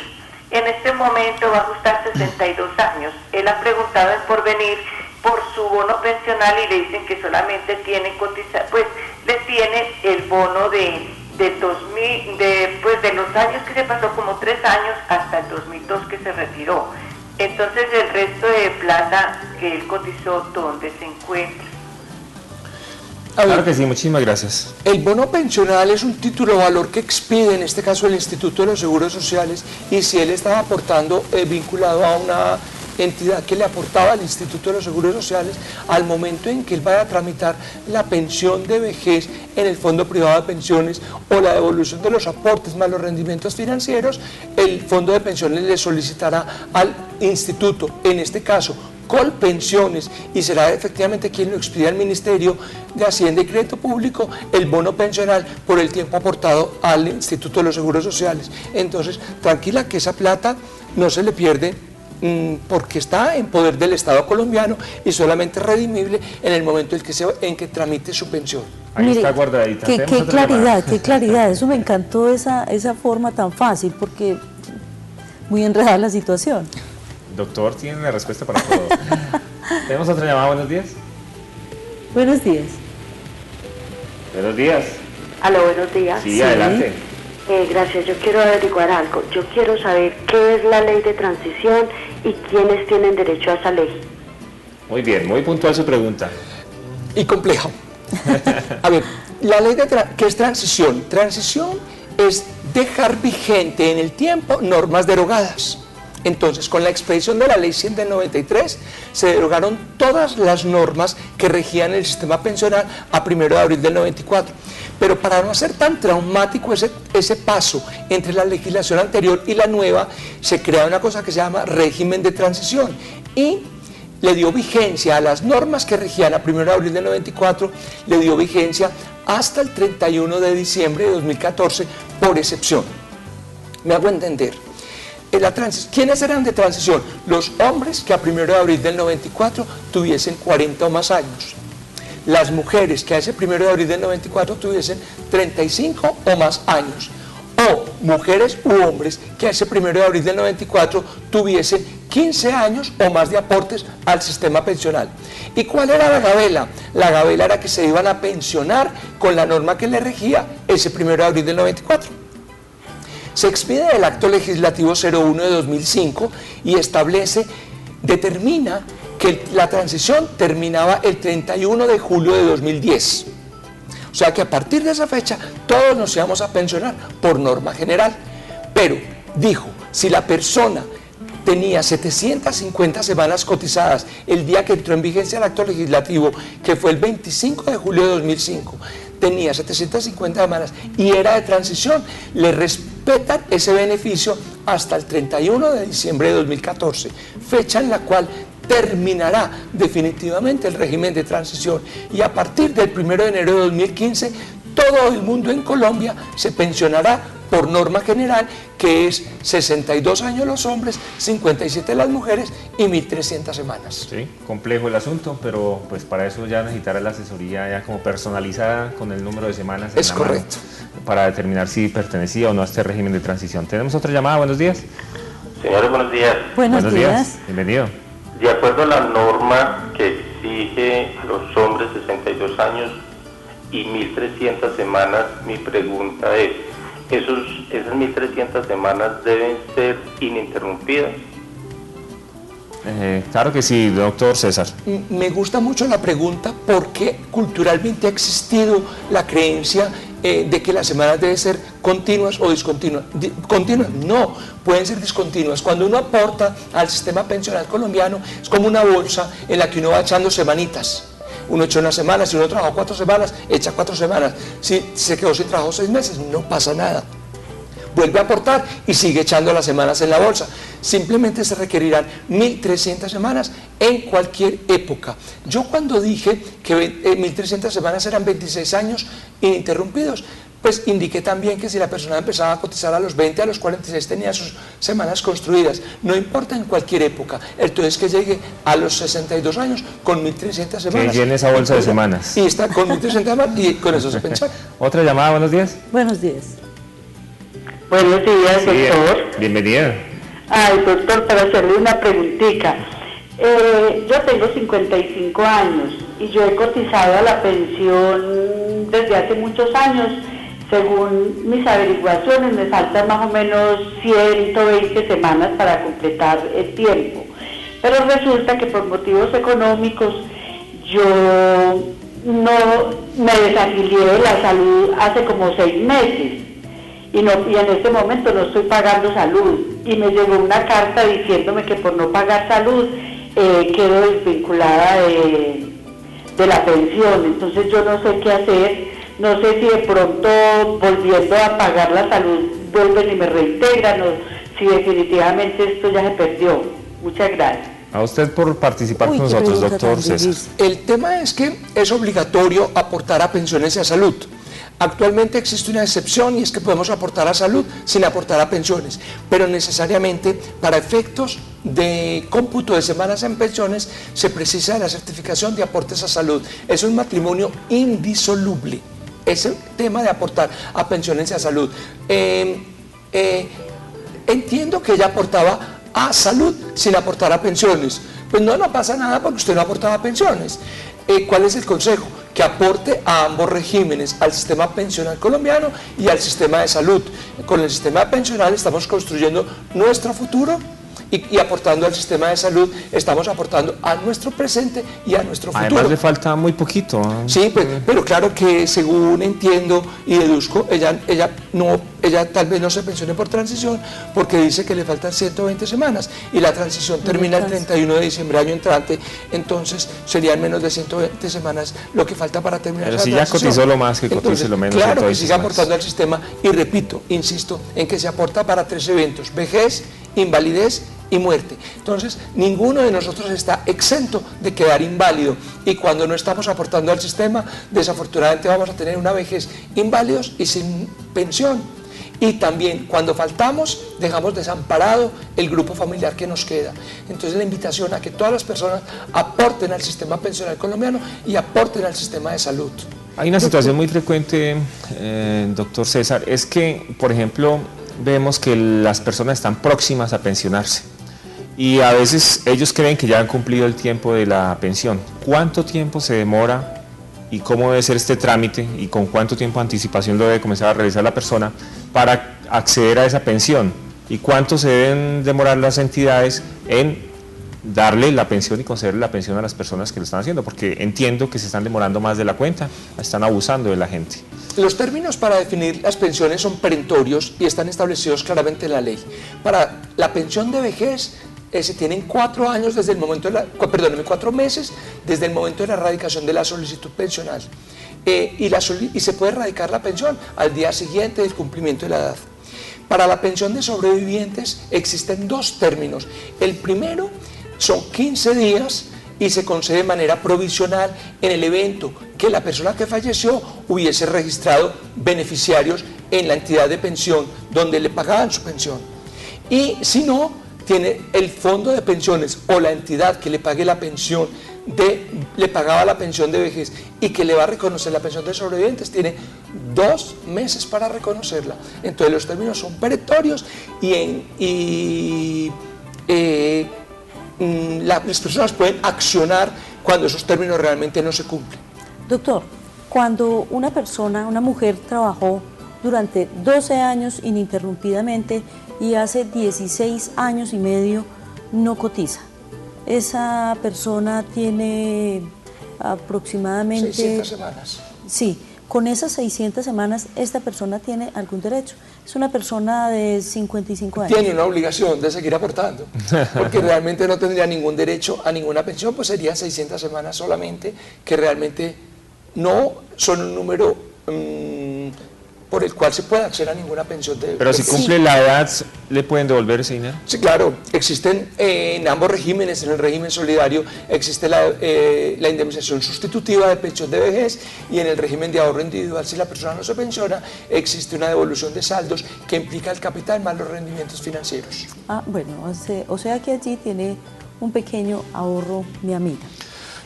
En este momento va a ajustar 62 años. Él ha preguntado en Porvenir por su bono pensional y le dicen que solamente tiene cotizar, pues le tiene el bono de 2000, de los años que se pasó, como 3 años hasta el 2002 que se retiró. Entonces el resto de plata que él cotizó, ¿dónde se encuentra? Claro que sí, muchísimas gracias. El bono pensional es un título de valor que expide, en este caso el Instituto de los Seguros Sociales, y si él estaba aportando vinculado a una entidad que le aportaba al Instituto de los Seguros Sociales, al momento en que él vaya a tramitar la pensión de vejez en el Fondo Privado de Pensiones o la devolución de los aportes más los rendimientos financieros, el Fondo de Pensiones le solicitará al Instituto, en este caso Colpensiones, y será efectivamente quien lo expida al Ministerio de Hacienda y Crédito Público, el bono pensional por el tiempo aportado al Instituto de los Seguros Sociales. Entonces, tranquila que esa plata no se le pierde, porque está en poder del Estado colombiano y solamente redimible en el momento en que tramite su pensión. Ahí Mire, está guardadita. Qué claridad, eso me encantó esa forma tan fácil, porque muy enredada la situación. Doctor, tiene la respuesta para todo. Tenemos otra llamada, buenos días. Buenos días. Buenos días. Aló, buenos días. Sí, adelante. Gracias, yo quiero averiguar algo. Yo quiero saber qué es la ley de transición y quiénes tienen derecho a esa ley. Muy bien, muy puntual su pregunta. Y compleja. A ver, la ley ¿qué es transición? Transición es dejar vigente en el tiempo normas derogadas. Entonces, con la expedición de la Ley 100 del 93, se derogaron todas las normas que regían el sistema pensional a 1 de abril del 94. Pero para no hacer tan traumático ese paso entre la legislación anterior y la nueva, se crea una cosa que se llama régimen de transición y le dio vigencia a las normas que regían a 1 de abril del 94, le dio vigencia hasta el 31 de diciembre de 2014 por excepción. ¿Me hago entender? ¿Quiénes eran de transición? Los hombres que a 1 de abril del 94 tuviesen 40 o más años. Las mujeres que a ese 1 de abril del 94 tuviesen 35 o más años. O mujeres u hombres que a ese 1 de abril del 94 tuviesen 15 años o más de aportes al sistema pensional. ¿Y cuál era la gabela? La gabela era que se iban a pensionar con la norma que le regía ese 1 de abril del 94. Se expide el acto legislativo 01 de 2005 y determina que la transición terminaba el 31 de julio de 2010. O sea que a partir de esa fecha todos nos íbamos a pensionar por norma general. Pero dijo, si la persona tenía 750 semanas cotizadas el día que entró en vigencia el acto legislativo, que fue el 25 de julio de 2005, tenía 750 semanas y era de transición, le respetan ese beneficio hasta el 31 de diciembre de 2014, fecha en la cual terminará definitivamente el régimen de transición, y a partir del 1 de enero de 2015 todo el mundo en Colombia se pensionará por norma general, que es 62 años los hombres, 57 las mujeres y 1.300 semanas. Sí, complejo el asunto, pero pues para eso ya necesitará la asesoría ya como personalizada con el número de semanas. Es correcto. Para determinar si pertenecía o no a este régimen de transición. Tenemos otra llamada, buenos días. Señores, buenos días. Buenos días. Bienvenido. De acuerdo a la norma que exige a los hombres 62 años y 1.300 semanas, mi pregunta es, ¿esas 1.300 semanas deben ser ininterrumpidas? Claro que sí, doctor César. Me gusta mucho la pregunta porque culturalmente ha existido la creencia de que las semanas deben ser continuas o discontinuas. Continuas no, pueden ser discontinuas. Cuando uno aporta al sistema pensional colombiano es como una bolsa en la que uno va echando semanitas. Uno echa una semana, si uno trabajó 4 semanas, echa 4 semanas. Si se quedó sin trabajo 6 meses, no pasa nada. Vuelve a aportar y sigue echando las semanas en la bolsa. Simplemente se requerirán 1.300 semanas en cualquier época. Yo cuando dije que 1.300 semanas eran 26 años ininterrumpidos, pues indiqué también que si la persona empezaba a cotizar a los 20, a los 46 tenía sus semanas construidas. No importa en cualquier época. Entonces que llegue a los 62 años con 1.300 semanas. Que llene esa bolsa de semanas. Y está con 1.300 semanas y con eso se pensiona. Otra llamada, buenos días. Buenos días. Buenos días, doctor. Bienvenida. Ay, doctor, para hacerle una preguntita. Yo tengo 55 años y yo he cotizado a la pensión desde hace muchos años. Según mis averiguaciones, me faltan más o menos 120 semanas para completar el tiempo. Pero resulta que por motivos económicos yo no me desafilié de la salud hace como 6 meses. Y en este momento no estoy pagando salud, y me llegó una carta diciéndome que por no pagar salud quedo desvinculada de la pensión. Entonces yo no sé qué hacer, no sé si de pronto volviendo a pagar la salud vuelven y me reintegran, o si definitivamente esto ya se perdió. Muchas gracias. A usted por participar con nosotros, doctor César. El tema es que es obligatorio aportar a pensiones y a salud. Actualmente existe una excepción y es que podemos aportar a salud sin aportar a pensiones, pero necesariamente para efectos de cómputo de semanas en pensiones se precisa de la certificación de aportes a salud. Es un matrimonio indisoluble, es el tema de aportar a pensiones y a salud. Entiendo que ella aportaba a salud sin aportar a pensiones. Pues no pasa nada porque usted no aportaba a pensiones. ¿Cuál es el consejo? Que aporte a ambos regímenes, al sistema pensional colombiano y al sistema de salud. Con el sistema pensional estamos construyendo nuestro futuro y aportando al sistema de salud estamos aportando a nuestro presente y a nuestro futuro. Además le falta muy poquito. Sí, pues, pero claro que según entiendo y deduzco, ella tal vez no se pensione por transición porque dice que le faltan 120 semanas y la transición termina el 31 de diciembre año entrante, entonces serían menos de 120 semanas lo que falta para terminar pero la si transición. ya cotizó lo más, que cotice lo menos. Claro que siga aportando al sistema y repito, insisto, en que se aporta para 3 eventos: vejez, invalidez y muerte. Entonces, ninguno de nosotros está exento de quedar inválido y cuando no estamos aportando al sistema, desafortunadamente vamos a tener una vejez inválidos y sin pensión. Y también, cuando faltamos, dejamos desamparado el grupo familiar que nos queda. Entonces, la invitación a que todas las personas aporten al sistema pensional colombiano y aporten al sistema de salud. Hay una situación muy frecuente, doctor César, es que, por ejemplo, vemos que las personas están próximas a pensionarse y a veces ellos creen que ya han cumplido el tiempo de la pensión. ¿Cuánto tiempo se demora y cómo debe ser este trámite y con cuánto tiempo de anticipación lo debe comenzar a realizar la persona para acceder a esa pensión? ¿Y cuánto se deben demorar las entidades en darle la pensión y concederle la pensión a las personas que lo están haciendo? Porque entiendo que se están demorando más de la cuenta, están abusando de la gente. Los términos para definir las pensiones son perentorios y están establecidos claramente en la ley. Para la pensión de vejez se tienen 4 años desde el momento de 4 meses desde el momento de la erradicación de la solicitud pensional y se puede erradicar la pensión al día siguiente del cumplimiento de la edad. Para la pensión de sobrevivientes existen 2 términos. El primero son 15 días y se concede de manera provisional en el evento que la persona que falleció hubiese registrado beneficiarios en la entidad de pensión donde le pagaban su pensión. Y si no, tiene el fondo de pensiones o la entidad que le pague la pensión le pagaba la pensión de vejez y que le va a reconocer la pensión de sobrevivientes, tiene 2 meses para reconocerla. Entonces los términos son perentorios las personas pueden accionar cuando esos términos realmente no se cumplen. Doctor, cuando una mujer trabajó durante 12 años ininterrumpidamente y hace 16 años y medio no cotiza, esa persona tiene aproximadamente 600 semanas. Sí, con esas 600 semanas esta persona tiene algún derecho. Es una persona de 55 años. Tiene una obligación de seguir aportando, porque realmente no tendría ningún derecho a ninguna pensión, pues serían 600 semanas solamente, que realmente no son un número por el cual se puede acceder a ninguna pensión. Pero si cumple la edad, ¿le pueden devolver ese dinero? Sí, claro, existen en ambos regímenes. En el régimen solidario existe la indemnización sustitutiva de pensión de vejez, y en el régimen de ahorro individual, si la persona no se pensiona, existe una devolución de saldos que implica el capital más los rendimientos financieros. Bueno, o sea que allí tiene un pequeño ahorro mi amiga.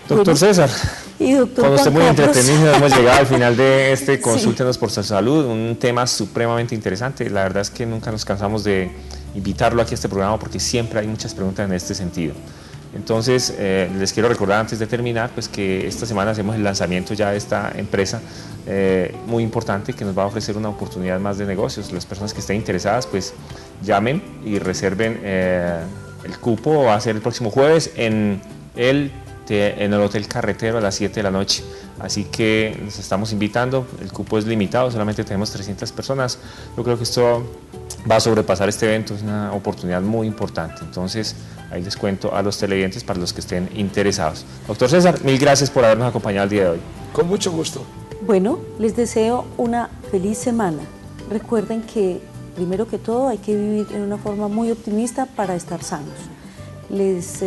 Doctor César, y doctor con usted muy entretenido, hemos llegado al final de este Consúltenos Sí. por su salud, un tema supremamente interesante. La verdad es que nunca nos cansamos de invitarlo aquí a este programa porque siempre hay muchas preguntas en este sentido. Entonces, les quiero recordar antes de terminar pues que esta semana hacemos el lanzamiento ya de esta empresa muy importante que nos va a ofrecer una oportunidad más de negocios. Las personas que estén interesadas pues llamen y reserven el cupo. Va a ser el próximo jueves en el Hotel Carretero a las 7 de la noche. Así que les estamos invitando, el cupo es limitado, solamente tenemos 300 personas. Yo creo que esto va a sobrepasar este evento, es una oportunidad muy importante. Entonces, ahí les cuento a los televidentes para los que estén interesados. Doctor César, mil gracias por habernos acompañado el día de hoy. Con mucho gusto. Bueno, les deseo una feliz semana. Recuerden que, primero que todo, hay que vivir en una forma muy optimista para estar sanos. Les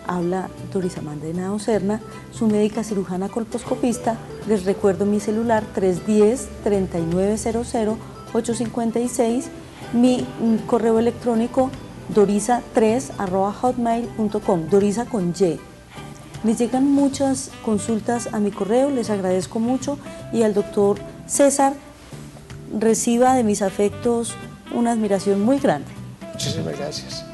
habla Doris Amanda Henao Serna, su médica cirujana colposcopista. Les recuerdo mi celular 310-3900-856, mi correo electrónico dorisa3@hotmail.com, Dorisa con Y. Me llegan muchas consultas a mi correo, les agradezco mucho, y al doctor César reciba de mis afectos una admiración muy grande. Muchísimas gracias.